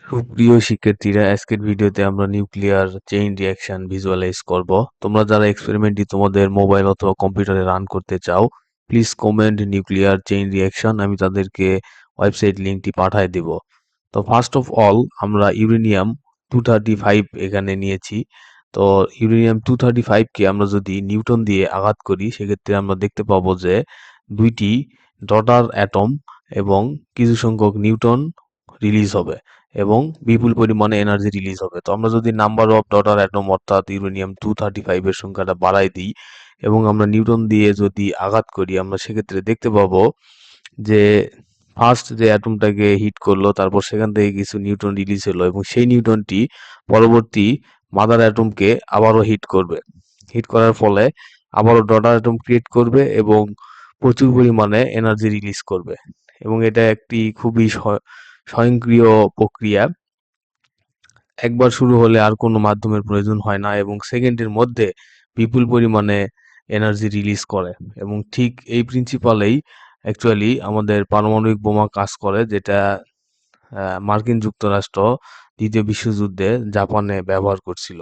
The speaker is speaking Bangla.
সুপ্রিয় শিক্ষার্থীরা, আজকের ভিডিওতে আমরা নিউক্লিয়ার চেইন রিঅ্যাকশন ভিজুয়ালাইজ করব। তোমরা যারা এক্সপেরিমেন্টটি তোমাদের মোবাইল অথবা কম্পিউটারে রান করতে চাও, please comment nuclear chain reaction. আমি তাদেরকে ওয়েবসাইট লিঙ্কটি পাঠিয়ে দেব। তো ফার্স্ট অফ অল আমরা ইউরেনিয়াম 235 এখানে নিয়েছি। তো ইউরেনিয়াম 235কে আমরা যদি নিউটন দিয়ে আঘাত করি, সেক্ষেত্রে আমরা দেখতে পাবো যে দুইটি ডটার অ্যাটম এবং কিছু সংখ্যক নিউটন রিলিজ হবে এবং বিপুল পরিমাণে এনার্জি রিলিজ হবে। তো আমরা যদি নাম্বার অফ ডটার অ্যাটম অর্থাৎ ইউরেনিয়াম 235 এর সংখ্যাটা বাড়াই দিই এবং আমরা নিউটন দিয়ে যদি আঘাত করি, আমরা সেক্ষেত্রে দেখতে পাবো যে ফার্স্ট যে অ্যাটমটাকে হিট করলো, তারপর সেখান থেকে কিছু নিউটন রিলিজ হলো এবং সেই নিউটনটি পরবর্তী মাদার অ্যাটমকে আবারও হিট করবে। হিট করার ফলে আবারও ডটার অ্যাটম ক্রিয়েট করবে এবং প্রচুর পরিমাণে এনার্জি রিলিজ করবে এবং এটা একটি খুবই স্বয়ংক্রিয় প্রক্রিয়া। একবার শুরু হলে আর কোনো মাধ্যমের প্রয়োজন হয় না এবং সেকেন্ডের মধ্যে বিপুল পরিমাণে এনার্জি রিলিজ করে এবং ঠিক এই প্রিন্সিপালেই অ্যাকচুয়ালি আমাদের পারমাণবিক বোমা কাজ করে, যেটা মার্কিন যুক্তরাষ্ট্র দ্বিতীয় বিশ্বযুদ্ধে জাপানে ব্যবহার করছিল।